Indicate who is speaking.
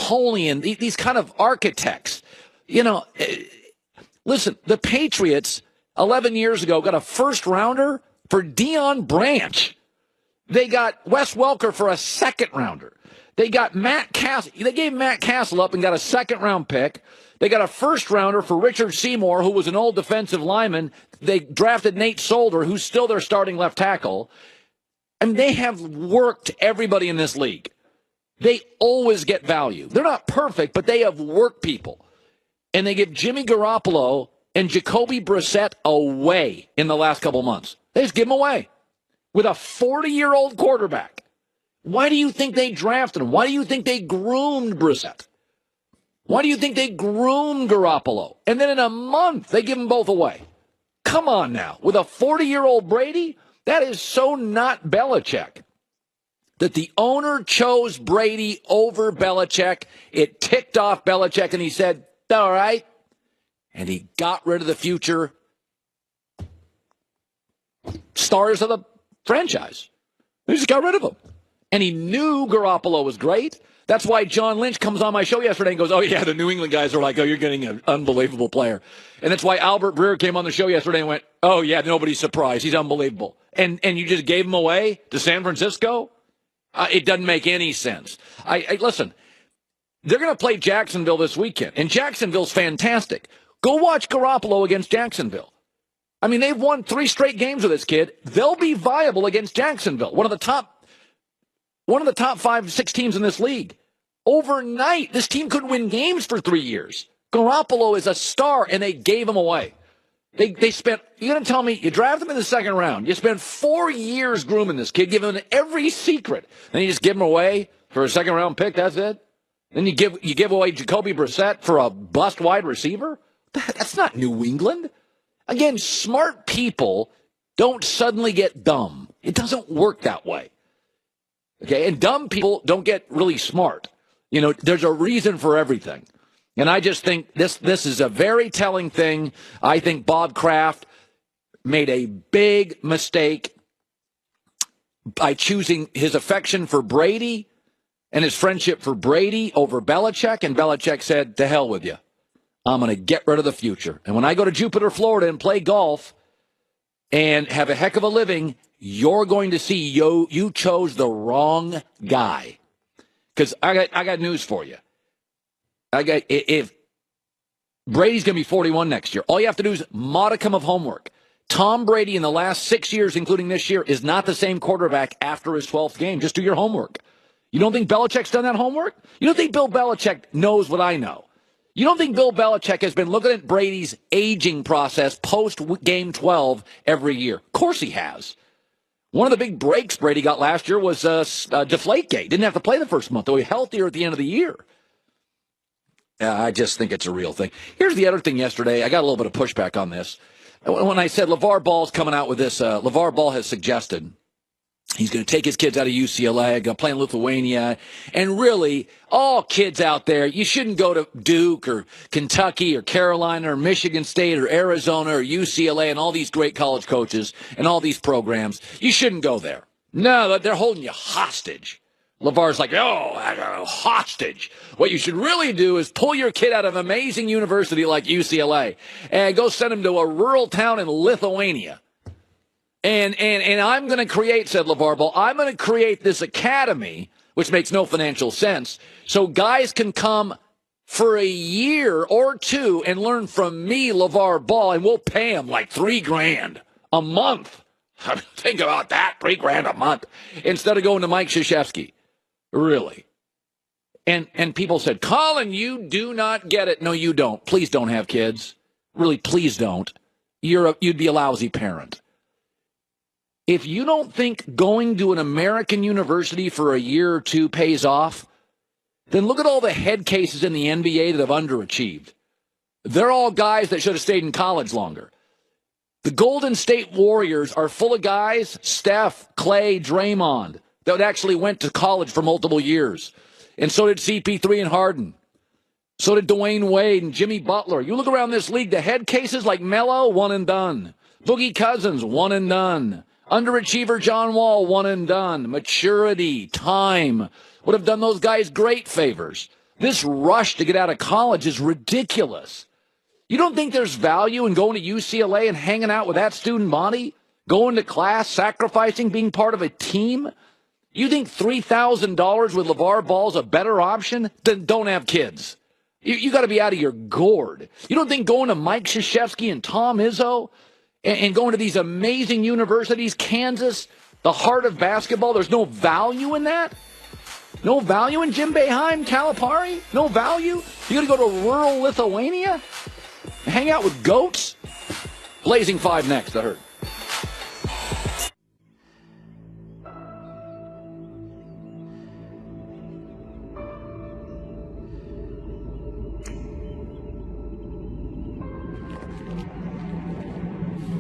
Speaker 1: Napoleon, these kind of architects. You know, listen, the Patriots 11 years ago got a first-rounder for Deion Branch. They got Wes Welker for a second-rounder. They got Matt Castle. They gave Matt Castle up and got a second-round pick. They got a first-rounder for Richard Seymour, who was an old defensive lineman. They drafted Nate Solder, who's still their starting left tackle. I mean, they have worked everybody in this league. They always get value. They're not perfect, but they have worked people. And they give Jimmy Garoppolo and Jacoby Brissett away in the last couple months. They just give them away with a 40-year-old quarterback. Why do you think they drafted him? Why do you think they groomed Brissett? Why do you think they groomed Garoppolo? And then in a month, they give them both away. Come on now. With a 40-year-old Brady, that is so not Belichick. That the owner chose Brady over Belichick. It ticked off Belichick, and he said, all right. And he got rid of the future stars of the franchise. He just got rid of them. And he knew Garoppolo was great. That's why John Lynch comes on my show yesterday and goes, oh, yeah, the New England guys are like, oh, you're getting an unbelievable player. And that's why Albert Breer came on the show yesterday and went, oh, yeah, nobody's surprised. He's unbelievable. And you just gave him away to San Francisco? It doesn't make any sense. Listen, they're going to play Jacksonville this weekend, and Jacksonville's fantastic. Go watch Garoppolo against Jacksonville. I mean, they've won 3 straight games with this kid. They'll be viable against Jacksonville, one of the top 5-6 teams in this league. Overnight, this team could win games for 3 years. Garoppolo is a star, and they gave him away. They spent, you're going to tell me, you draft him in the second round. You spent 4 years grooming this kid, giving him every secret. Then you just give him away for a second-round pick, that's it? Then you give away Jacoby Brissett for a bust wide receiver? That's not New England. Again, smart people don't suddenly get dumb. It doesn't work that way. Okay, and dumb people don't get really smart. You know, there's a reason for everything. And I just think this is a very telling thing. I think Bob Kraft made a big mistake by choosing his affection for Brady and his friendship for Brady over Belichick. And Belichick said, to hell with you. I'm going to get rid of the future. And when I go to Jupiter, Florida and play golf and have a heck of a living, you're going to see you chose the wrong guy. Because I got news for you. If Brady's going to be 41 next year, all you have to do is modicum of homework. Tom Brady in the last 6 years, including this year, is not the same quarterback after his 12th game. Just do your homework. You don't think Belichick's done that homework? You don't think Bill Belichick knows what I know? You don't think Bill Belichick has been looking at Brady's aging process post-game 12 every year? Of course he has. One of the big breaks Brady got last year was Deflategate. Didn't have to play the first month, though he was healthier at the end of the year. I just think it's a real thing. Here's the other thing yesterday. I got a little bit of pushback on this. When I said LeVar Ball's coming out with this, LeVar Ball has suggested he's going to take his kids out of UCLA, going to play in Lithuania. And really, all kids out there, you shouldn't go to Duke or Kentucky or Carolina or Michigan State or Arizona or UCLA and all these great college coaches and all these programs. You shouldn't go there. No, they're holding you hostage. LeVar's like, hostage. What you should really do is pull your kid out of an amazing university like UCLA and go send him to a rural town in Lithuania. And I'm going to create, said LeVar Ball, I'm going to create this academy, which makes no financial sense, so guys can come for a year or two and learn from me, LeVar Ball, and we'll pay them like $3,000 a month. Think about that, $3,000 a month, instead of going to Mike Krzyzewski. Really. And people said, Colin, you do not get it. No, you don't. Please don't have kids. Really, please don't. You'd be a lousy parent. If you don't think going to an American university for a year or two pays off, then look at all the head cases in the NBA that have underachieved. They're all guys that should have stayed in college longer. The Golden State Warriors are full of guys, Steph, Clay, Draymond, that actually went to college for multiple years. And so did CP3 and Harden. So did Dwayne Wade and Jimmy Butler. You look around this league, the head cases like Melo, one and done. Boogie Cousins, one and done. Underachiever John Wall, one and done. Maturity, time would have done those guys great favors. This rush to get out of college is ridiculous. You don't think there's value in going to UCLA and hanging out with that student body, going to class, sacrificing, being part of a team? You think $3,000 with LeVar Ball is a better option? Then don't have kids. You got to be out of your gourd. You don't think going to Mike Krzyzewski and Tom Izzo and going to these amazing universities, Kansas, the heart of basketball, there's no value in that? No value in Jim Boeheim, Calipari? No value? You going to go to rural Lithuania? Hang out with goats? Blazing 5 next, The Herd.